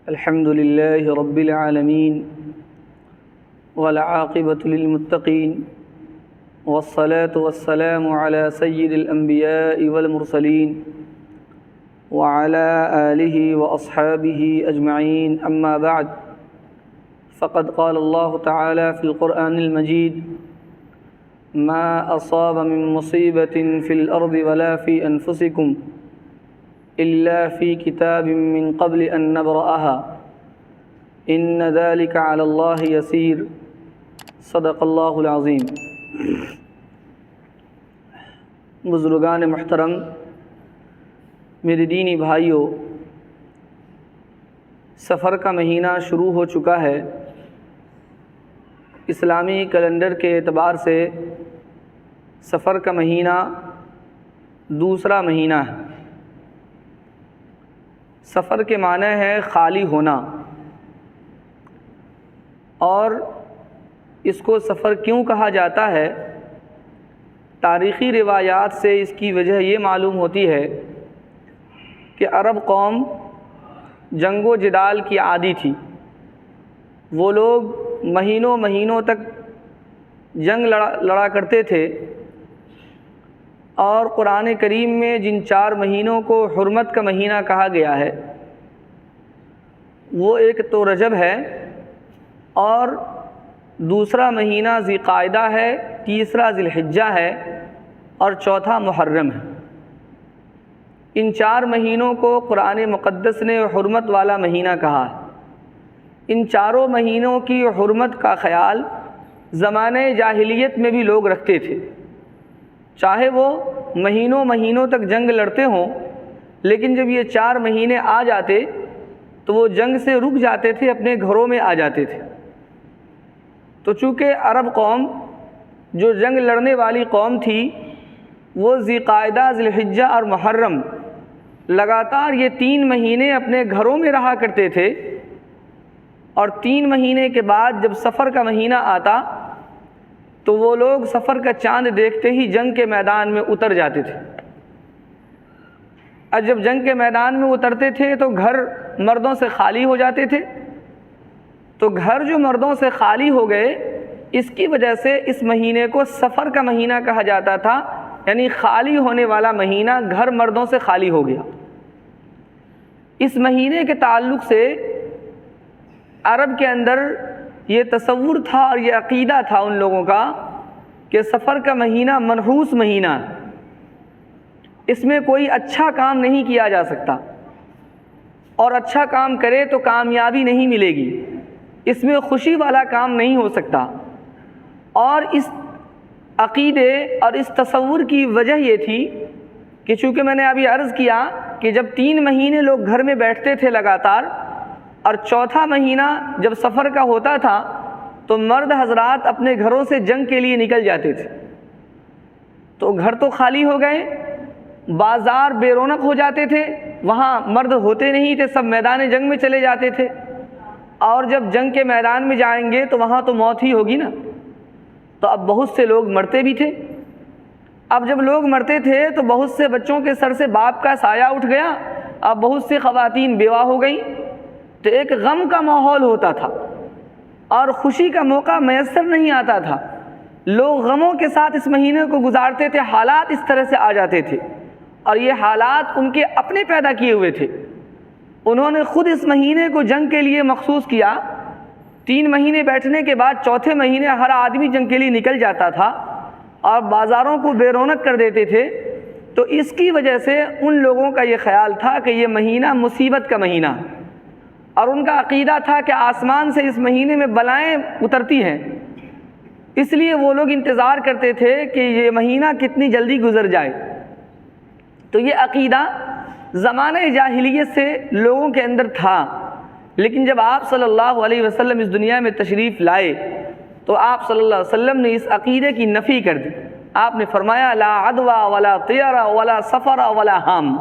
الحمد لله رب العالمين والعاقبة للمتقين والصلاة والسلام على سيد الأنبياء والمرسلين وعلى آله وأصحابه أجمعين أما بعد فقد قال الله تعالى في القرآن المجيد ما أصاب من مصيبة في الأرض ولا في أنفسكم إلا في كتاب من قبل أن نبرأها إن ذلك على الله يسير صدق اللہ العظیم۔ بزرگان محترم، میرے دینی بھائیوں، سفر کا مہینہ شروع ہو چکا ہے۔ اسلامی کیلنڈر کے اعتبار سے سفر کا مہینہ دوسرا مہینہ ہے۔ سفر کے معنی ہے خالی ہونا، اور اس کو سفر کیوں کہا جاتا ہے؟ تاریخی روایات سے اس کی وجہ یہ معلوم ہوتی ہے کہ عرب قوم جنگ و جدال کی عادی تھی۔ وہ لوگ مہینوں تک جنگ لڑا کرتے تھے، اور قرآن کریم میں جن 4 مہینوں کو حرمت کا مہینہ کہا گیا ہے، وہ ایک تو رجب ہے، اور دوسرا مہینہ ذی قعدہ ہے، تیسرا ذی الحجہ ہے، اور چوتھا محرم ہے۔ ان 4 مہینوں کو قرآن مقدس نے حرمت والا مہینہ کہا ہے۔ ان چاروں مہینوں کی حرمت کا خیال زمانہ جاہلیت میں بھی لوگ رکھتے تھے، چاہے وہ مہینوں تک جنگ لڑتے ہوں، لیکن جب یہ 4 مہینے آ جاتے تو وہ جنگ سے رک جاتے تھے، اپنے گھروں میں آ جاتے تھے۔ تو چونکہ عرب قوم جو جنگ لڑنے والی قوم تھی، وہ ذی قعدہ، ذی الحجہ اور محرم لگاتار یہ 3 مہینے اپنے گھروں میں رہا کرتے تھے، اور 3 مہینے کے بعد جب سفر کا مہینہ آتا تو وہ لوگ سفر کا چاند دیکھتے ہی جنگ کے میدان میں اتر جاتے تھے۔ اور جب جنگ کے میدان میں اترتے تھے تو گھر مردوں سے خالی ہو جاتے تھے۔ تو گھر جو مردوں سے خالی ہو گئے، اس کی وجہ سے اس مہینے کو سفر کا مہینہ کہا جاتا تھا، یعنی خالی ہونے والا مہینہ، گھر مردوں سے خالی ہو گیا۔ اس مہینے کے تعلق سے عرب کے اندر یہ تصور تھا اور یہ عقیدہ تھا ان لوگوں کا کہ سفر کا مہینہ منحوس مہینہ ہے، اس میں کوئی اچھا کام نہیں کیا جا سکتا، اور اچھا کام کرے تو کامیابی نہیں ملے گی، اس میں خوشی والا کام نہیں ہو سکتا۔ اور اس عقیدے اور اس تصور کی وجہ یہ تھی کہ چونکہ میں نے ابھی عرض کیا کہ جب 3 مہینے لوگ گھر میں بیٹھتے تھے لگاتار، اور چوتھا مہینہ جب سفر کا ہوتا تھا تو مرد حضرات اپنے گھروں سے جنگ کے لیے نکل جاتے تھے، تو گھر تو خالی ہو گئے، بازار بے رونق ہو جاتے تھے، وہاں مرد ہوتے نہیں تھے، سب میدان جنگ میں چلے جاتے تھے، اور جب جنگ کے میدان میں جائیں گے تو وہاں تو موت ہی ہوگی نا۔ تو اب بہت سے لوگ مرتے بھی تھے۔ اب جب لوگ مرتے تھے تو بہت سے بچوں کے سر سے باپ کا سایہ اٹھ گیا، اب بہت سی خواتین بیوہ ہو گئیں، تو ایک غم کا ماحول ہوتا تھا، اور خوشی کا موقع میسر نہیں آتا تھا۔ لوگ غموں کے ساتھ اس مہینے کو گزارتے تھے، حالات اس طرح سے آ جاتے تھے، اور یہ حالات ان کے اپنے پیدا کیے ہوئے تھے۔ انہوں نے خود اس مہینے کو جنگ کے لیے مخصوص کیا۔ 3 مہینے بیٹھنے کے بعد چوتھے مہینے ہر آدمی جنگ کے لیے نکل جاتا تھا، اور بازاروں کو بے رونق کر دیتے تھے۔ تو اس کی وجہ سے ان لوگوں کا یہ خیال تھا کہ یہ مہینہ مصیبت کا مہینہ ہے، اور ان کا عقیدہ تھا کہ آسمان سے اس مہینے میں بلائیں اترتی ہیں، اس لیے وہ لوگ انتظار کرتے تھے کہ یہ مہینہ کتنی جلدی گزر جائے۔ تو یہ عقیدہ زمانہ جاہلیت سے لوگوں کے اندر تھا، لیکن جب آپ صلی اللہ علیہ وسلم اس دنیا میں تشریف لائے تو آپ صلی اللہ علیہ وسلم نے اس عقیدے کی نفی کر دی۔ آپ نے فرمایا لا عدوى ولا طیر ولا سفر ولا حام۔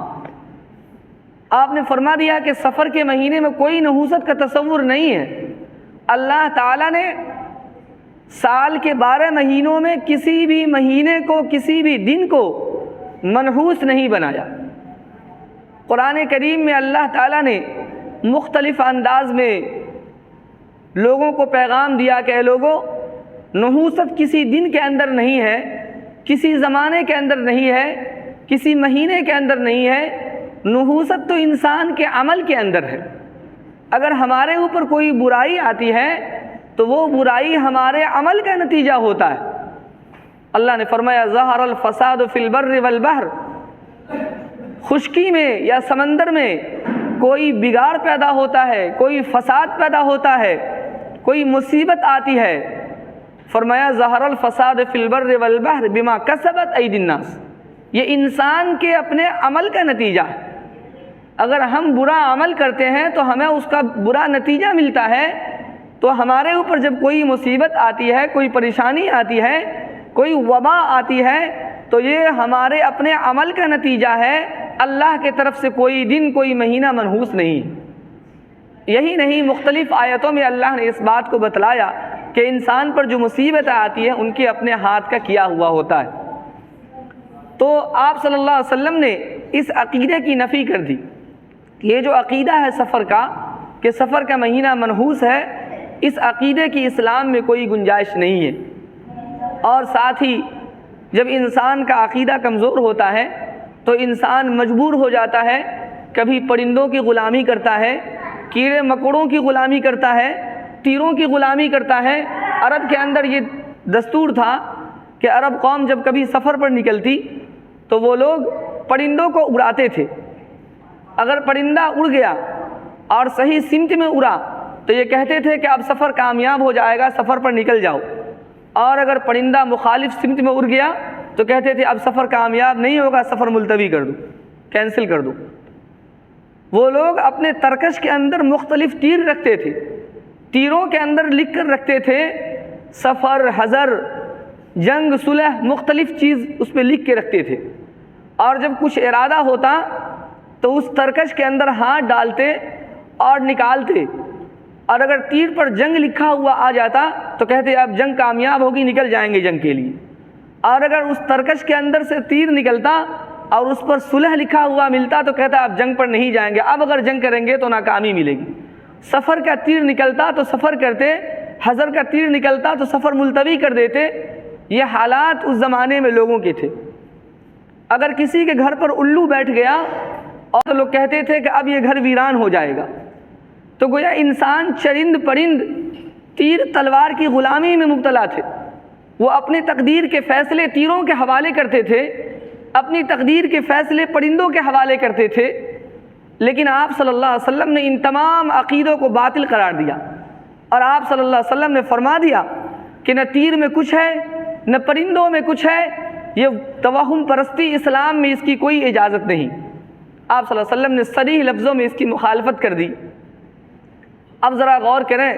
آپ نے فرما دیا کہ سفر کے مہینے میں کوئی نحوست کا تصور نہیں ہے۔ اللہ تعالیٰ نے سال کے 12 مہینوں میں کسی بھی مہینے کو، کسی بھی دن کو منحوس نہیں بنایا۔ قرآن کریم میں اللہ تعالیٰ نے مختلف انداز میں لوگوں کو پیغام دیا کہ اے لوگوں، نحوست کسی دن کے اندر نہیں ہے، کسی زمانے کے اندر نہیں ہے، کسی مہینے کے اندر نہیں ہے، نحوست تو انسان کے عمل کے اندر ہے۔ اگر ہمارے اوپر کوئی برائی آتی ہے تو وہ برائی ہمارے عمل کا نتیجہ ہوتا ہے۔ اللہ نے فرمایا ظہر الفساد فی البر والبحر، خشکی میں یا سمندر میں کوئی بگاڑ پیدا ہوتا ہے، کوئی فساد پیدا ہوتا ہے، کوئی مصیبت آتی ہے، فرمایا ظہر الفساد فی البر والبحر بما کسبت ایدی الناس، یہ انسان کے اپنے عمل کا نتیجہ ہے۔ اگر ہم برا عمل کرتے ہیں تو ہمیں اس کا برا نتیجہ ملتا ہے، تو ہمارے اوپر جب کوئی مصیبت آتی ہے، کوئی پریشانی آتی ہے، کوئی وبا آتی ہے، تو یہ ہمارے اپنے عمل کا نتیجہ ہے، اللہ کی طرف سے کوئی دن کوئی مہینہ منحوس نہیں۔ یہی نہیں، مختلف آیتوں میں اللہ نے اس بات کو بتلایا کہ انسان پر جو مصیبت آتی ہے ان کے اپنے ہاتھ کا کیا ہوا ہوتا ہے۔ تو آپ صلی اللہ علیہ وسلم نے اس عقیدے کی نفی کر دی۔ یہ جو عقیدہ ہے سفر کا، کہ سفر کا مہینہ منحوس ہے، اس عقیدے کی اسلام میں کوئی گنجائش نہیں ہے۔ اور ساتھ ہی جب انسان کا عقیدہ کمزور ہوتا ہے تو انسان مجبور ہو جاتا ہے، کبھی پرندوں کی غلامی کرتا ہے، کیڑے مکوڑوں کی غلامی کرتا ہے، تیروں کی غلامی کرتا ہے۔ عرب کے اندر یہ دستور تھا کہ عرب قوم جب کبھی سفر پر نکلتی تو وہ لوگ پرندوں کو اڑاتے تھے۔ اگر پرندہ اڑ گیا اور صحیح سمت میں اڑا تو یہ کہتے تھے کہ اب سفر کامیاب ہو جائے گا، سفر پر نکل جاؤ۔ اور اگر پرندہ مخالف سمت میں اڑ گیا تو کہتے تھے اب سفر کامیاب نہیں ہوگا، سفر ملتوی کر دو، کینسل کر دو۔ وہ لوگ اپنے ترکش کے اندر مختلف تیر رکھتے تھے، تیروں کے اندر لکھ کر رکھتے تھے سفر، حذر، جنگ، صلح، مختلف چیز اس پہ لکھ کے رکھتے تھے۔ اور جب کچھ ارادہ ہوتا تو اس ترکش کے اندر ہاتھ ڈالتے اور نکالتے، اور اگر تیر پر جنگ لکھا ہوا آ جاتا تو کہتے اب جنگ کامیاب ہوگی، نکل جائیں گے جنگ کے لیے۔ اور اگر اس ترکش کے اندر سے تیر نکلتا اور اس پر صلح لکھا ہوا ملتا تو کہتا اب جنگ پر نہیں جائیں گے، اب اگر جنگ کریں گے تو ناکامی ملے گی۔ سفر کا تیر نکلتا تو سفر کرتے، حذر کا تیر نکلتا تو سفر ملتوی کر دیتے۔ یہ حالات اس زمانے میں لوگوں کے تھے۔ اگر کسی کے گھر پر الو بیٹھ گیا اور تو لوگ کہتے تھے کہ اب یہ گھر ویران ہو جائے گا۔ تو گویا انسان چرند پرند، تیر تلوار کی غلامی میں مبتلا تھے۔ وہ اپنی تقدیر کے فیصلے تیروں کے حوالے کرتے تھے، اپنی تقدیر کے فیصلے پرندوں کے حوالے کرتے تھے۔ لیکن آپ صلی اللہ علیہ وسلم نے ان تمام عقیدوں کو باطل قرار دیا، اور آپ صلی اللہ علیہ وسلم نے فرما دیا کہ نہ تیر میں کچھ ہے، نہ پرندوں میں کچھ ہے، یہ توہم پرستی اسلام میں اس کی کوئی اجازت نہیں۔ آپ صلی اللہ علیہ وسلم نے صریح لفظوں میں اس کی مخالفت کر دی۔ اب ذرا غور کریں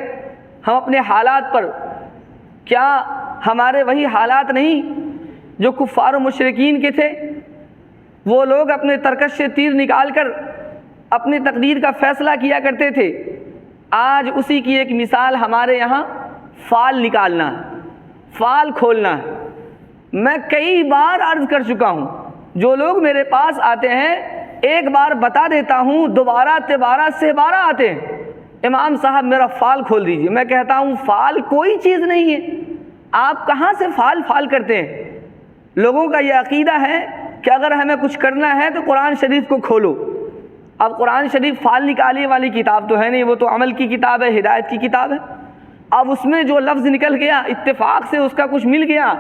ہم اپنے حالات پر، کیا ہمارے وہی حالات نہیں جو کفار و مشرکین کے تھے؟ وہ لوگ اپنے ترکش سے تیر نکال کر اپنی تقدیر کا فیصلہ کیا کرتے تھے۔ آج اسی کی ایک مثال ہمارے یہاں فال نکالنا ہے، فال کھولنا ہے۔ میں کئی بار عرض کر چکا ہوں، جو لوگ میرے پاس آتے ہیں ایک بار بتا دیتا ہوں، دوبارہ تبارہ سہبارہ آتے ہیں، امام صاحب میرا فال کھول دیجئے۔ میں کہتا ہوں فال کوئی چیز نہیں ہے، آپ کہاں سے فال کرتے ہیں؟ لوگوں کا یہ عقیدہ ہے کہ اگر ہمیں کچھ کرنا ہے تو قرآن شریف کو کھولو۔ اب قرآن شریف فال نکالنے والی کتاب تو ہے نہیں، وہ تو عمل کی کتاب ہے، ہدایت کی کتاب ہے۔ اب اس میں جو لفظ نکل گیا، اتفاق سے اس کا کچھ مل گیا،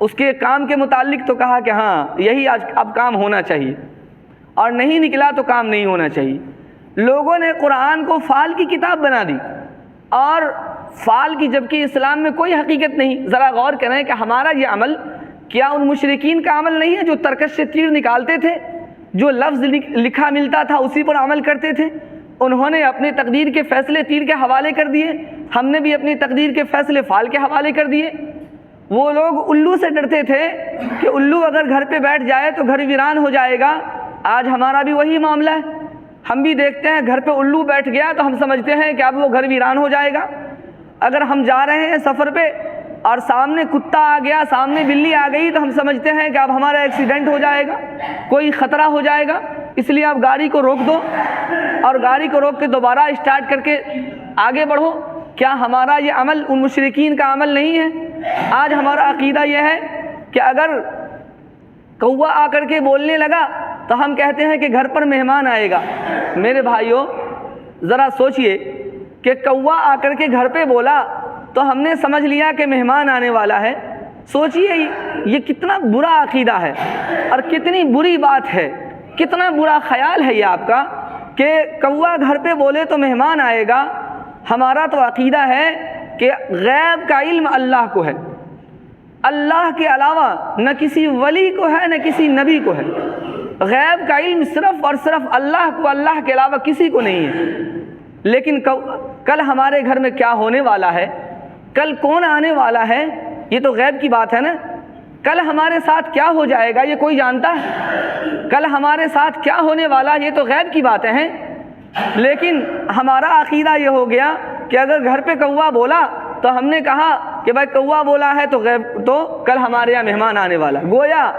اس کے کام کے متعلق تو کہا کہ ہاں یہی آج اب کام ہونا چاہیے، اور نہیں نکلا تو کام نہیں ہونا چاہیے۔ لوگوں نے قرآن کو فال کی کتاب بنا دی، اور فال کی جبکہ اسلام میں کوئی حقیقت نہیں۔ ذرا غور کریں کہ ہمارا یہ عمل کیا ان مشرکین کا عمل نہیں ہے جو ترکش سے تیر نکالتے تھے، جو لفظ لکھا ملتا تھا اسی پر عمل کرتے تھے؟ انہوں نے اپنی تقدیر کے فیصلے تیر کے حوالے کر دیے، ہم نے بھی اپنی تقدیر کے فیصلے فال کے حوالے کر دیے۔ وہ لوگ الو سے ڈرتے تھے کہ الو اگر گھر پہ بیٹھ جائے تو گھر ویران ہو جائے گا۔ آج ہمارا بھی وہی معاملہ ہے، ہم بھی دیکھتے ہیں گھر پہ الو بیٹھ گیا تو ہم سمجھتے ہیں کہ اب وہ گھر ویران ہو جائے گا۔ اگر ہم جا رہے ہیں سفر پہ اور سامنے کتا آ گیا، سامنے بلی آ گئی تو ہم سمجھتے ہیں کہ اب ہمارا ایکسیڈنٹ ہو جائے گا، کوئی خطرہ ہو جائے گا، اس لیے اب گاڑی کو روک دو۔ اور گاڑی کو روک کے دوبارہ اسٹارٹ کر کے آگے بڑھو؟ کیا ہمارا یہ عمل ان مشرکین کا عمل نہیں ہے؟ آج ہمارا عقیدہ یہ ہے کہ اگر کوا آ کر کے بولنے لگا تو ہم کہتے ہیں کہ گھر پر مہمان آئے گا۔ میرے بھائیوں ذرا سوچئے کہ کوا آ کر کے گھر پہ بولا تو ہم نے سمجھ لیا کہ مہمان آنے والا ہے۔ سوچئے یہ کتنا برا عقیدہ ہے اور کتنی بری بات ہے، کتنا برا خیال ہے یہ آپ کا کہ کوا گھر پہ بولے تو مہمان آئے گا۔ ہمارا تو عقیدہ ہے کہ غیب کا علم اللہ کو ہے، اللہ کے علاوہ نہ کسی ولی کو ہے نہ کسی نبی کو ہے۔ غیب کا علم صرف اور صرف اللہ کو، اللہ کے علاوہ کسی کو نہیں ہے۔ لیکن کل ہمارے گھر میں کیا ہونے والا ہے، کل کون آنے والا ہے، یہ تو غیب کی بات ہے نا۔ کل ہمارے ساتھ کیا ہو جائے گا یہ کوئی جانتا ہے؟ کل ہمارے ساتھ کیا ہونے والا یہ تو غیب کی باتیں ہیں۔ لیکن ہمارا عقیدہ یہ ہو گیا کہ اگر گھر پہ کوا بولا تو ہم نے کہا کہ بھائی کوا بولا ہے تو غیب، تو کل ہمارے یہاں مہمان آنے والا۔ گویا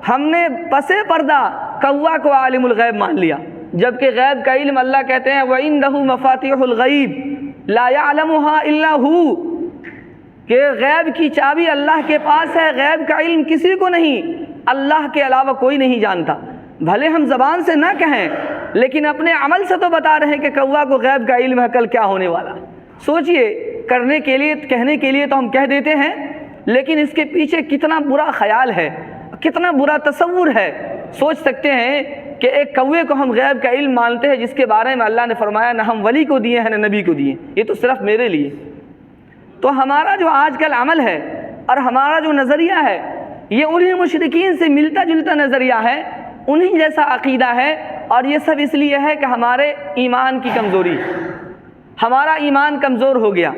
ہم نے پس پردہ کوا کو عالم الغیب مان لیا، جبکہ غیب کا علم اللہ کہتے ہیں وَإِنَّهُ مَفَاتِحُ الْغَيْبِ لَا يَعْلَمُهَا إِلَّا هُوَ، کہ غیب کی چابی اللہ کے پاس ہے، غیب کا علم کسی کو نہیں، اللہ کے علاوہ کوئی نہیں جانتا۔ بھلے ہم زبان سے نہ کہیں لیکن اپنے عمل سے تو بتا رہے ہیں کہ کوا کو غیب کا علم ہے کل کیا ہونے والا۔ سوچئے، کرنے کے لیے، کہنے کے لیے تو ہم کہہ دیتے ہیں، لیکن اس کے پیچھے کتنا برا خیال ہے، کتنا برا تصور ہے۔ سوچ سکتے ہیں کہ ایک کوے کو ہم غیب کا علم مانتے ہیں جس کے بارے میں اللہ نے فرمایا نہ ہم ولی کو دیے ہیں نہ نبی کو دیے، یہ تو صرف میرے لیے۔ تو ہمارا جو آج کل عمل ہے اور ہمارا جو نظریہ ہے یہ انہی مشرکین سے ملتا جلتا نظریہ ہے، انہی جیسا عقیدہ ہے، اور یہ سب اس لیے ہے کہ ہمارے ایمان کی کمزوری، ہمارا ایمان کمزور ہو گیا۔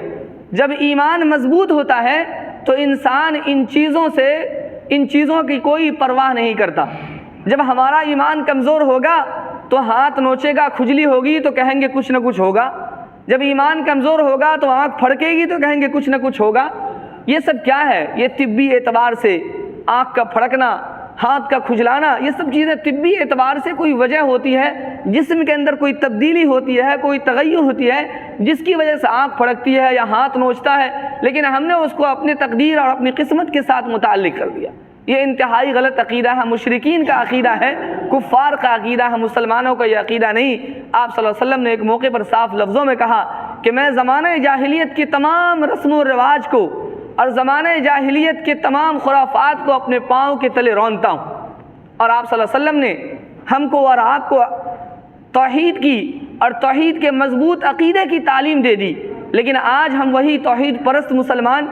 جب ایمان مضبوط ہوتا ہے تو انسان ان چیزوں کی کوئی پرواہ نہیں کرتا۔ جب ہمارا ایمان کمزور ہوگا تو ہاتھ نوچے گا، کھجلی ہوگی تو کہیں گے کچھ نہ کچھ ہوگا، جب ایمان کمزور ہوگا تو آنکھ پھڑکے گی تو کہیں گے کچھ نہ کچھ ہوگا۔ یہ سب کیا ہے؟ یہ طبی اعتبار سے آنکھ کا پھڑکنا، ہاتھ کا کھجلانا، یہ سب چیزیں طبی اعتبار سے کوئی وجہ ہوتی ہے، جسم کے اندر کوئی تبدیلی ہوتی ہے، کوئی تغیر ہوتی ہے جس کی وجہ سے آنکھ پھڑکتی ہے یا ہاتھ نوچتا ہے، لیکن ہم نے اس کو اپنے تقدیر اور اپنی قسمت کے ساتھ متعلق کر دیا۔ یہ انتہائی غلط عقیدہ ہے، مشرکین کا عقیدہ ہے، کفار کا عقیدہ ہے، مسلمانوں کا یہ عقیدہ نہیں۔ آپ صلی اللہ علیہ وسلم نے ایک موقع پر صاف لفظوں میں کہا کہ میں زمانہ جاہلیت کی تمام رسم و رواج کو اور زمانہ جاہلیت کے تمام خرافات کو اپنے پاؤں کے تلے رونتا ہوں۔ اور آپ صلی اللہ علیہ وسلم نے ہم کو اور آپ کو توحید کی اور توحید کے مضبوط عقیدے کی تعلیم دے دی، لیکن آج ہم وہی توحید پرست مسلمان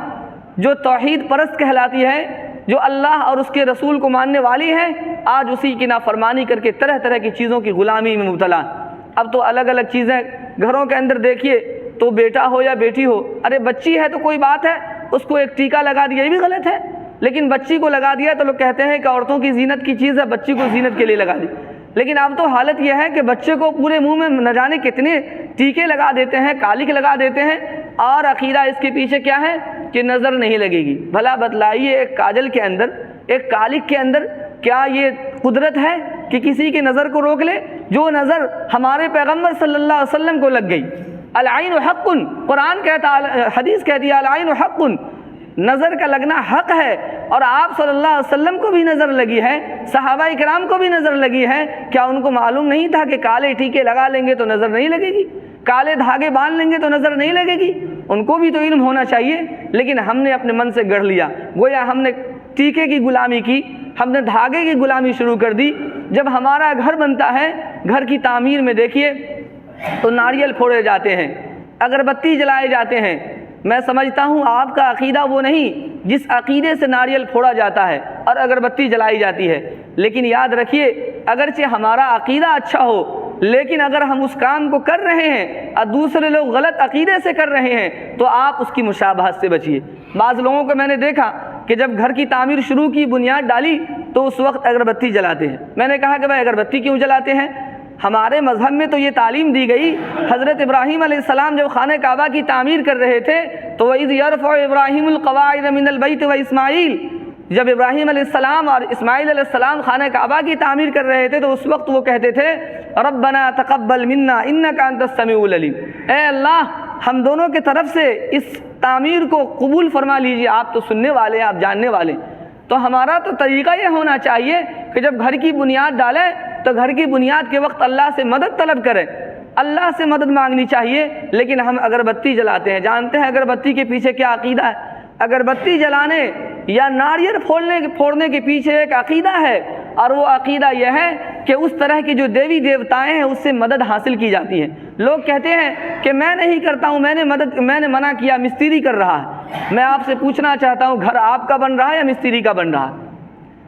جو توحید پرست کہلاتی ہے، جو اللہ اور اس کے رسول کو ماننے والی ہے، آج اسی کی نافرمانی کر کے طرح طرح کی چیزوں کی غلامی میں مبتلا۔ اب تو الگ الگ چیزیں گھروں کے اندر دیکھیے تو بیٹا ہو یا بیٹی ہو، ارے بچی ہے تو کوئی بات ہے، اس کو ایک ٹیکا لگا دیا، یہ بھی غلط ہے، لیکن بچی کو لگا دیا تو لوگ کہتے ہیں کہ عورتوں کی زینت کی چیز ہے، بچی کو زینت کے لیے لگا دی۔ لیکن اب تو حالت یہ ہے کہ بچے کو پورے منہ میں نہ جانے کتنے ٹیکے لگا دیتے ہیں، کالک لگا دیتے ہیں، اور عقیدہ اس کے پیچھے کیا ہے کہ نظر نہیں لگے گی۔ بھلا بتلائیے ایک کاجل کے اندر، ایک کالک کے اندر کیا یہ قدرت ہے کہ کسی کی نظر کو روک لے؟ جو نظر ہمارے پیغمبر صلی اللہ علیہ وسلم کو لگ گئی، العین حق، قرآن کہتا، حدیث کہتی ہے العین حق، نظر کا لگنا حق ہے، اور آپ صلی اللہ علیہ وسلم کو بھی نظر لگی ہے، صحابہ کرام کو بھی نظر لگی ہے۔ کیا ان کو معلوم نہیں تھا کہ کالے ٹیکے لگا لیں گے تو نظر نہیں لگے گی، کالے دھاگے باندھ لیں گے تو نظر نہیں لگے گی؟ ان کو بھی تو علم ہونا چاہیے، لیکن ہم نے اپنے من سے گڑھ لیا، گویا ہم نے ٹیکے کی غلامی کی، ہم نے دھاگے کی غلامی شروع کر دی۔ جب ہمارا گھر بنتا ہے، گھر کی تعمیر میں دیکھیے تو ناریل پھوڑے جاتے ہیں، اگربتی جلائے جاتے ہیں۔ میں سمجھتا ہوں آپ کا عقیدہ وہ نہیں جس عقیدے سے ناریل پھوڑا جاتا ہے اور اگربتی جلائی جاتی ہے، لیکن یاد رکھیے اگرچہ ہمارا عقیدہ اچھا ہو، لیکن اگر ہم اس کام کو کر رہے ہیں اور دوسرے لوگ غلط عقیدے سے کر رہے ہیں تو آپ اس کی مشابہت سے بچیے۔ بعض لوگوں کو میں نے دیکھا کہ جب گھر کی تعمیر شروع کی، بنیاد ڈالی، تو اس وقت اگربتی جلاتے ہیں۔ میں نے کہا کہ بھائی اگربتی کیوں جلاتے ہیں؟ ہمارے مذہب میں تو یہ تعلیم دی گئی، حضرت ابراہیم علیہ السلام جب خانہ کعبہ کی تعمیر کر رہے تھے تو وَإِذْ يَرْفَعُ إِبْرَاهِيمُ الْقَوَاعِدَ مِنَ الْبَيْتِ وَإِسْمَاعِيلُ، جب ابراہیم علیہ السلام اور اسماعیل علیہ السلام خانہ کعبہ کی تعمیر کر رہے تھے تو اس وقت وہ کہتے تھے ربنا تقبل منا انک انت السمیع العلیم، اے اللہ ہم دونوں کی طرف سے اس تعمیر کو قبول فرما لیجیے، آپ تو سننے والے ہیں، آپ جاننے والے ہیں۔ تو ہمارا تو طریقہ یہ ہونا چاہیے کہ جب گھر کی بنیاد ڈالیں تو گھر کی بنیاد کے وقت اللہ سے مدد طلب کریں، اللہ سے مدد مانگنی چاہیے۔ لیکن ہم اگربتی جلاتے ہیں، جانتے ہیں اگربتی کے پیچھے کیا عقیدہ ہے؟ اگربتی جلانے یا ناریل پھوڑنے کے پیچھے ایک عقیدہ ہے، اور وہ عقیدہ یہ ہے کہ اس طرح کی جو دیوی دیوتائیں ہیں اس سے مدد حاصل کی جاتی ہے۔ لوگ کہتے ہیں کہ میں نہیں کرتا ہوں، میں نے منع کیا، مستری کر رہا ہے۔ میں آپ سے پوچھنا چاہتا ہوں، گھر آپ کا بن رہا ہے یا مستری کا بن رہا ہے؟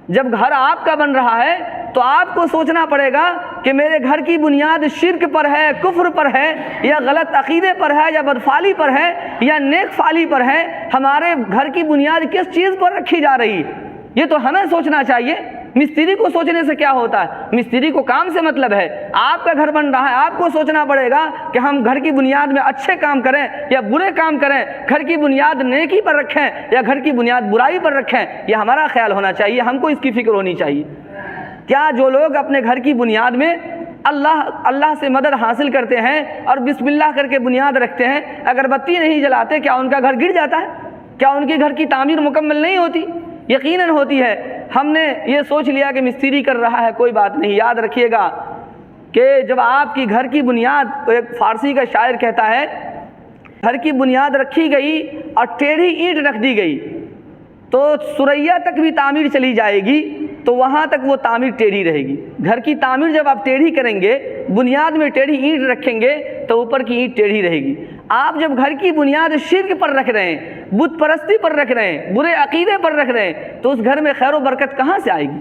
جب گھر آپ کا بن رہا ہے تو آپ کو سوچنا پڑے گا کہ میرے گھر کی بنیاد شرک پر ہے، کفر پر ہے، یا غلط عقیدے پر ہے، یا بدفعلی پر ہے، یا نیک فعلی پر ہے۔ ہمارے گھر کی بنیاد کس چیز پر رکھی جا رہی ہے، یہ تو ہمیں سوچنا چاہیے۔ مستری کو سوچنے سے کیا ہوتا ہے؟ مستری کو کام سے مطلب ہے۔ آپ کا گھر بن رہا ہے، آپ کو سوچنا پڑے گا کہ ہم گھر کی بنیاد میں اچھے کام کریں یا برے کام کریں، گھر کی بنیاد نیکی پر رکھیں یا گھر کی بنیاد برائی پر رکھیں، یہ ہمارا خیال ہونا چاہیے، ہم کو اس کی فکر ہونی چاہیے۔ کیا جو لوگ اپنے گھر کی بنیاد میں اللہ سے مدد حاصل کرتے ہیں اور بسم اللہ کر کے بنیاد رکھتے ہیں، اگربتی نہیں جلاتے، کیا ان کا گھر گر جاتا ہے؟ کیا ان کے گھر کی تعمیر مکمل نہیں ہوتی؟ یقیناً ہوتی ہے۔ ہم نے یہ سوچ لیا کہ مستری کر رہا ہے، کوئی بات نہیں۔ یاد رکھیے گا کہ جب آپ کی گھر کی بنیاد، ایک فارسی کا شاعر کہتا ہے، گھر کی بنیاد رکھی گئی اور ٹیڑھی اینٹ رکھ دی گئی تو سریا تک بھی تعمیر چلی جائے گی تو وہاں تک وہ تعمیر ٹیڑھی رہے گی۔ گھر کی تعمیر جب آپ ٹیڑھی کریں گے، بنیاد میں ٹیڑھی اینٹ رکھیں گے تو اوپر کی اینٹ ٹیڑھی رہے گی۔ آپ جب گھر کی بنیاد شرک پر رکھ رہے ہیں، بت پرستی پر رکھ رہے ہیں، برے عقیدے پر رکھ رہے ہیں، تو اس گھر میں خیر و برکت کہاں سے آئے گی؟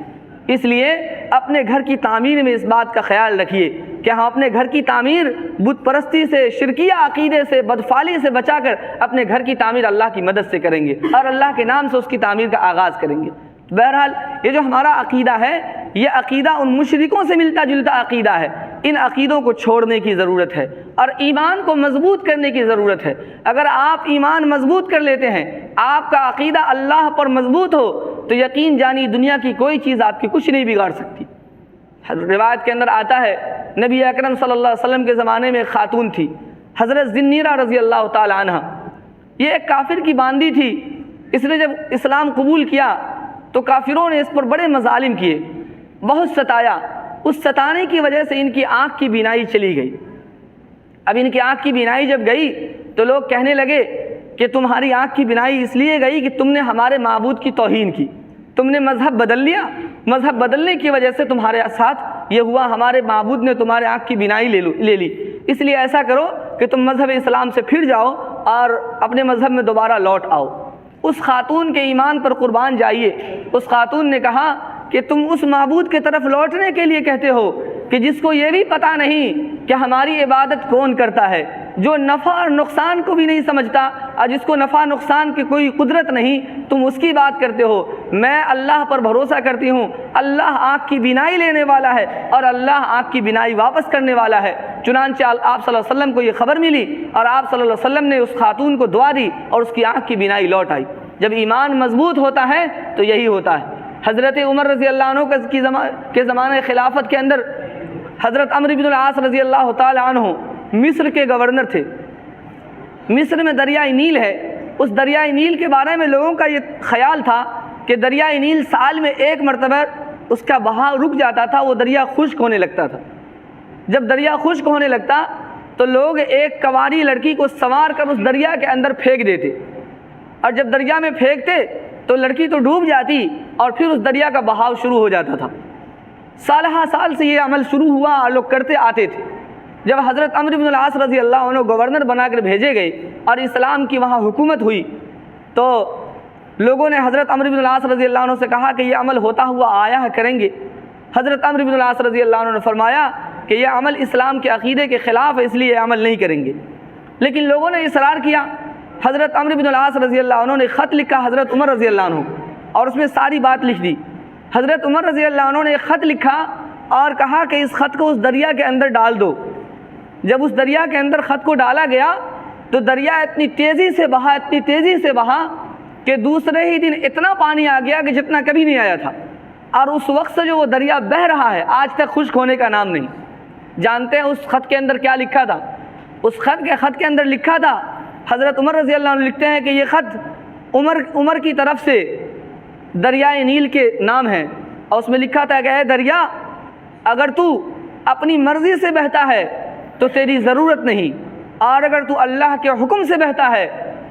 اس لیے اپنے گھر کی تعمیر میں اس بات کا خیال رکھیے کہ ہم اپنے گھر کی تعمیر بت پرستی سے، شرکیہ عقیدے سے، بدفعلی سے بچا کر اپنے گھر کی تعمیر اللہ کی مدد سے کریں گے اور اللہ کے نام سے اس کی تعمیر کا آغاز کریں گے۔ بہرحال یہ جو ہمارا عقیدہ ہے، یہ عقیدہ ان مشرکوں سے ملتا جلتا عقیدہ ہے۔ ان عقیدوں کو چھوڑنے کی ضرورت ہے اور ایمان کو مضبوط کرنے کی ضرورت ہے۔ اگر آپ ایمان مضبوط کر لیتے ہیں، آپ کا عقیدہ اللہ پر مضبوط ہو تو یقین جانی دنیا کی کوئی چیز آپ کی کچھ نہیں بگاڑ سکتی۔ روایت کے اندر آتا ہے، نبی اکرم صلی اللہ علیہ وسلم کے زمانے میں ایک خاتون تھی، حضرت ذنیرہ رضی اللہ تعالی عنہ۔ یہ ایک کافر کی باندی تھی۔ اس نے جب اسلام قبول کیا تو کافروں نے اس پر بڑے مظالم کیے، بہت ستایا۔ اس ستانے کی وجہ سے ان کی آنکھ کی بینائی چلی گئی۔ اب ان کی آنکھ کی بینائی جب گئی تو لوگ کہنے لگے کہ تمہاری آنکھ کی بینائی اس لیے گئی کہ تم نے ہمارے معبود کی توہین کی، تم نے مذہب بدل لیا، مذہب بدلنے کی وجہ سے تمہارے ساتھ یہ ہوا، ہمارے معبود نے تمہارے آنکھ کی بینائی لے لی، اس لیے ایسا کرو کہ تم مذہب اسلام سے پھر جاؤ اور اپنے مذہب میں دوبارہ لوٹ آؤ۔ اس خاتون کے ایمان پر قربان جائیے۔ اس خاتون نے کہا کہ تم اس معبود کی طرف لوٹنے کے لیے کہتے ہو کہ جس کو یہ بھی پتہ نہیں کہ ہماری عبادت کون کرتا ہے، جو نفع اور نقصان کو بھی نہیں سمجھتا اور جس کو نفع نقصان کی کوئی قدرت نہیں، تم اس کی بات کرتے ہو۔ میں اللہ پر بھروسہ کرتی ہوں، اللہ آنکھ کی بینائی لینے والا ہے اور اللہ آنکھ کی بینائی واپس کرنے والا ہے۔ چنانچہ آپ صلی اللہ علیہ وسلم کو یہ خبر ملی اور آپ صلی اللہ علیہ وسلم نے اس خاتون کو دعا دی اور اس کی آنکھ کی بینائی لوٹ آئی۔ جب ایمان مضبوط ہوتا ہے تو یہی ہوتا ہے۔ حضرت عمر رضی اللہ عنہ کے زمانے خلافت کے اندر حضرت عمرو بن العاص رضی اللہ تعالی عنہ مصر کے گورنر تھے۔ مصر میں دریائے نیل ہے۔ اس دریائے نیل کے بارے میں لوگوں کا یہ خیال تھا کہ دریائے نیل سال میں ایک مرتبہ اس کا بہاؤ رک جاتا تھا، وہ دریا خشک ہونے لگتا تھا۔ جب دریا خشک ہونے لگتا تو لوگ ایک کنواری لڑکی کو سنوار کر اس دریا کے اندر پھینک دیتے، اور جب دریا میں پھینکتے تو لڑکی تو ڈوب جاتی اور پھر اس دریا کا بہاؤ شروع ہو جاتا تھا۔ سالہ سال سے یہ عمل شروع ہوا اور لوگ کرتے آتے تھے۔ جب حضرت عمرو بن العاص رضی اللہ عنہ گورنر بنا کر بھیجے گئے اور اسلام کی وہاں حکومت ہوئی تو لوگوں نے حضرت عمرو بن العاص رضی اللہ عنہ سے کہا کہ یہ عمل ہوتا ہوا آیا ہے، کریں گے؟ حضرت عمرو بن العاص رضی اللہ عنہ نے فرمایا کہ یہ عمل اسلام کے عقیدے کے خلاف ہے، اس لیے یہ عمل نہیں کریں گے۔ لیکن لوگوں نے اصرار کیا۔ حضرت عمرو بن العاص رضی اللہ عنہ نے خط لکھا حضرت عمر رضی اللہ عنہ اور اس میں ساری بات لکھ دی۔ حضرت عمر رضی اللہ عنہ نے ایک خط لکھا اور کہا کہ اس خط کو اس دریا کے اندر ڈال دو۔ جب اس دریا کے اندر خط کو ڈالا گیا تو دریا اتنی تیزی سے بہا کہ دوسرے ہی دن اتنا پانی آ گیا کہ جتنا کبھی نہیں آیا تھا، اور اس وقت سے جو وہ دریا بہہ رہا ہے آج تک خشک ہونے کا نام نہیں۔ جانتے ہیں اس خط کے اندر کیا لکھا تھا؟ اس خط کے اندر لکھا تھا، حضرت عمر رضی اللہ عنہ لکھتے ہیں کہ یہ خط عمر کی طرف سے دریائے نیل کے نام ہے، اور اس میں لکھا تھا کہ اے دریا، اگر تو اپنی مرضی سے بہتا ہے تو تیری ضرورت نہیں، اور اگر تو اللہ کے حکم سے بہتا ہے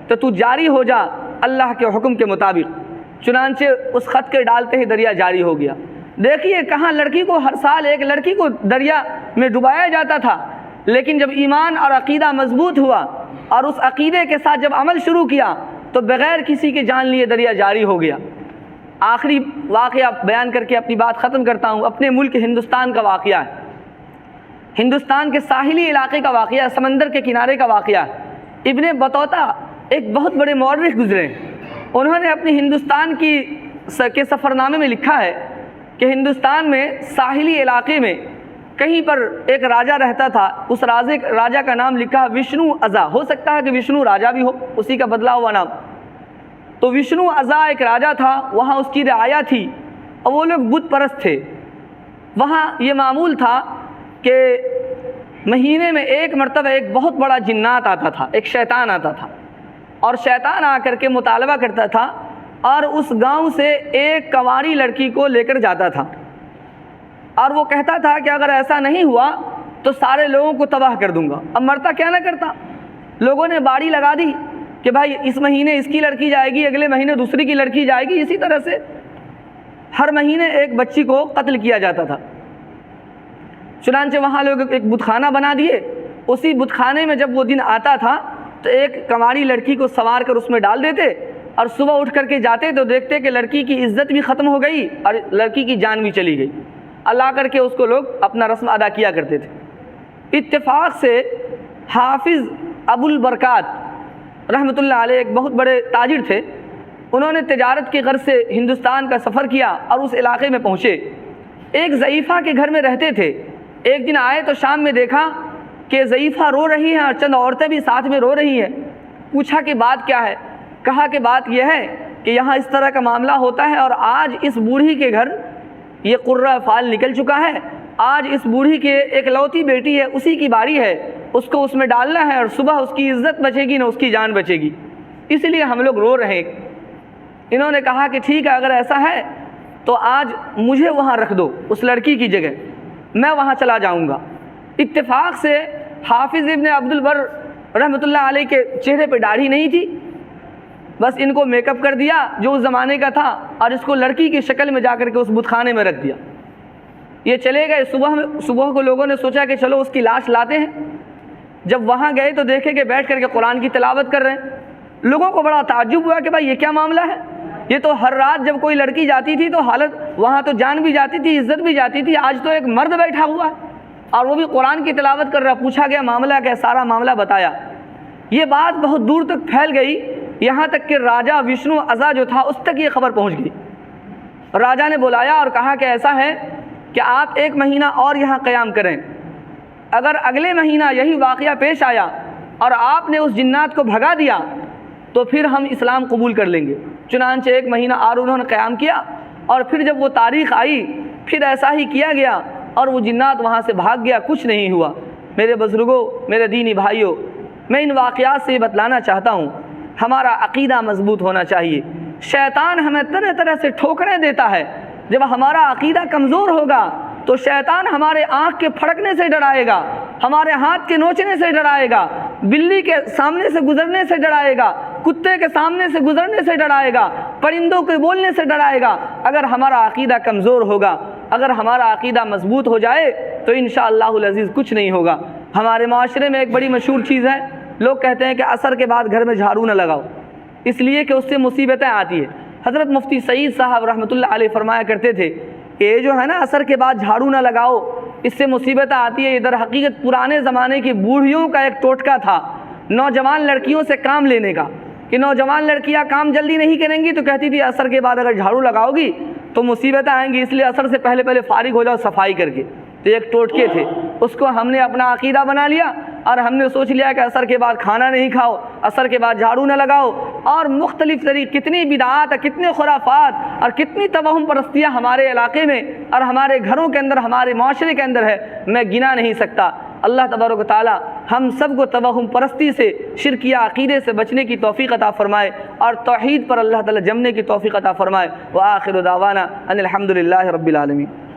تو تو جاری ہو جا اللہ کے حکم کے مطابق۔ چنانچہ اس خط کے ڈالتے ہی دریا جاری ہو گیا۔ دیکھیے کہاں لڑکی کو ہر سال ایک لڑکی کو دریا میں ڈبایا جاتا تھا، لیکن جب ایمان اور عقیدہ مضبوط ہوا اور اس عقیدے کے ساتھ جب عمل شروع کیا تو بغیر کسی کے جان لیے دریا جاری ہو گیا۔ آخری واقعہ بیان کر کے اپنی بات ختم کرتا ہوں۔ اپنے ملک ہندوستان کا واقعہ ہے، ہندوستان کے ساحلی علاقے کا واقعہ، سمندر کے کنارے کا واقعہ ہے۔ ابن بطوطہ ایک بہت بڑے مورخ گزرے، انہوں نے اپنی ہندوستان کے سفر نامے میں لکھا ہے کہ ہندوستان میں ساحلی علاقے میں کہیں پر ایک راجہ رہتا تھا، اس راجہ کا نام لکھا وشنو ازا، ہو سکتا ہے کہ وشنو راجہ بھی ہو، اسی کا بدلا ہوا نام۔ تو وشنو ازا ایک راجہ تھا، وہاں اس کی رعایا تھی اور وہ لوگ بت پرست تھے۔ وہاں یہ معمول تھا کہ مہینے میں ایک مرتبہ ایک بہت بڑا جنات آتا تھا، ایک شیطان آتا تھا، اور شیطان آ کر کے مطالبہ کرتا تھا اور اس گاؤں سے ایک کنواری لڑکی کو لے کر جاتا تھا، اور وہ کہتا تھا کہ اگر ایسا نہیں ہوا تو سارے لوگوں کو تباہ کر دوں گا۔ اب مرتا کیا نہ کرتا، لوگوں نے باڑی لگا دی کہ بھائی اس مہینے اس کی لڑکی جائے گی، اگلے مہینے دوسری کی لڑکی جائے گی، اسی طرح سے ہر مہینے ایک بچی کو قتل کیا جاتا تھا۔ چنانچہ وہاں لوگ ایک بت خانہ بنا دیے، اسی بت خانے میں جب وہ دن آتا تھا تو ایک کنواری لڑکی کو سنوار کر اس میں ڈال دیتے، اور صبح اٹھ کر کے جاتے تو دیکھتے کہ لڑکی کی عزت بھی ختم ہو گئی اور لڑکی کی جان بھی چلی گئی۔ اللہ کر کے اس کو لوگ اپنا رسم ادا کیا کرتے تھے۔ اتفاق سے حافظ ابو البرکات رحمۃ اللہ علیہ ایک بہت بڑے تاجر تھے، انہوں نے تجارت کی غرض سے ہندوستان کا سفر کیا اور اس علاقے میں پہنچے۔ ایک ضعیفہ کے گھر میں رہتے تھے، ایک دن آئے تو شام میں دیکھا کہ ضعیفہ رو رہی ہیں اور چند عورتیں بھی ساتھ میں رو رہی ہیں۔ پوچھا کہ بات کیا ہے؟ کہا کہ بات یہ ہے کہ یہاں اس طرح کا معاملہ ہوتا ہے، اور آج اس بوڑھی کے گھر یہ قرہ فال نکل چکا ہے، آج اس بوڑھی کے ایک لوتی بیٹی ہے، اسی کی باری ہے، اس کو اس میں ڈالنا ہے، اور صبح اس کی عزت بچے گی نہ اس کی جان بچے گی، اس لیے ہم لوگ رو رہے ہیں۔ انہوں نے کہا کہ ٹھیک ہے، اگر ایسا ہے تو آج مجھے وہاں رکھ دو اس لڑکی کی جگہ، میں وہاں چلا جاؤں گا۔ اتفاق سے حافظ ابن عبد البر رحمۃ اللہ علیہ کے چہرے پہ داڑھی نہیں تھی، بس ان کو میک اپ کر دیا جو اس زمانے کا تھا، اور اس کو لڑکی کی شکل میں جا کر کے اس بت خانے میں رکھ دیا۔ یہ چلے گئے، صبح کو لوگوں نے سوچا کہ چلو اس کی لاش لاتے ہیں۔ جب وہاں گئے تو دیکھے کہ بیٹھ کر کے قرآن کی تلاوت کر رہے ہیں۔ لوگوں کو بڑا تعجب ہوا کہ بھائی یہ کیا معاملہ ہے، یہ تو ہر رات جب کوئی لڑکی جاتی تھی تو حالت وہاں تو جان بھی جاتی تھی، عزت بھی جاتی تھی، آج تو ایک مرد بیٹھا ہوا ہے اور وہ بھی قرآن کی تلاوت کر رہا۔ پوچھا گیا معاملہ کیا، سارا معاملہ بتایا۔ یہ بات بہت دور تک پھیل گئی، یہاں تک کہ راجہ وشنو ازا جو تھا اس تک یہ خبر پہنچ گئی۔ راجہ نے بلایا اور کہا کہ ایسا ہے کہ آپ 1 مہینہ اور یہاں قیام کریں، اگر اگلے مہینہ یہی واقعہ پیش آیا اور آپ نے اس جنات کو بھگا دیا تو پھر ہم اسلام قبول کر لیں گے۔ چنانچہ 1 مہینہ اور انہوں نے قیام کیا، اور پھر جب وہ تاریخ آئی پھر ایسا ہی کیا گیا اور وہ جنات وہاں سے بھاگ گیا، کچھ نہیں ہوا۔ میرے بزرگوں، میرے دینی بھائیوں، میں ان واقعات سے یہ بتلانا چاہتا ہوں ہمارا عقیدہ مضبوط ہونا چاہیے۔ شیطان ہمیں طرح طرح سے ٹھوکریں دیتا ہے، جب ہمارا عقیدہ کمزور ہوگا تو شیطان ہمارے آنکھ کے پھڑکنے سے ڈرائے گا، ہمارے ہاتھ کے نوچنے سے ڈرائے گا، بلی کے سامنے سے گزرنے سے ڈرائے گا، کتے کے سامنے سے گزرنے سے ڈرائے گا، پرندوں کے بولنے سے ڈرائے گا۔ اگر ہمارا عقیدہ کمزور ہوگا، اگر ہمارا عقیدہ مضبوط ہو جائے تو انشاءاللہ العزیز کچھ نہیں ہوگا۔ ہمارے معاشرے میں ایک بڑی مشہور چیز ہے، لوگ کہتے ہیں کہ عصر کے بعد گھر میں جھاڑو نہ لگاؤ، اس لیے کہ اس سے مصیبتیں آتی ہیں۔ حضرت مفتی سعید صاحب رحمۃ اللہ علیہ فرمایا کرتے تھے کہ یہ جو ہے نا عصر کے بعد جھاڑو نہ لگاؤ، اس سے مصیبتیں آتی ہے، یہ در حقیقت پرانے زمانے کی بوڑھیوں کا ایک ٹوٹکا تھا نوجوان لڑکیوں سے کام لینے کا، کہ نوجوان لڑکیاں کام جلدی نہیں کریں گی تو کہتی تھی عصر کے بعد اگر جھاڑو لگاؤ گی تو مصیبتیں آئیں گی، اس لیے عصر سے پہلے فارغ ہو جاؤ صفائی کر کے۔ تو ایک ٹوٹکے تھے، اس کو ہم نے اپنا عقیدہ بنا لیا اور ہم نے سوچ لیا کہ عصر کے بعد کھانا نہیں کھاؤ، عصر کے بعد جھاڑو نہ لگاؤ، اور مختلف طریقے کتنی بدعات، کتنے خرافات اور کتنی توہم پرستیاں ہمارے علاقے میں اور ہمارے گھروں کے اندر، ہمارے معاشرے کے اندر ہے، میں گنا نہیں سکتا۔ اللہ تبارک و تعالی ہم سب کو توہم پرستی سے، شرکیہ عقیدے سے بچنے کی توفیق عطا فرمائے اور توحید پر اللہ تعالی جمنے کی توفیق عطا فرمائے۔ وآخر دعوانا ان الحمد للہ رب العالمین۔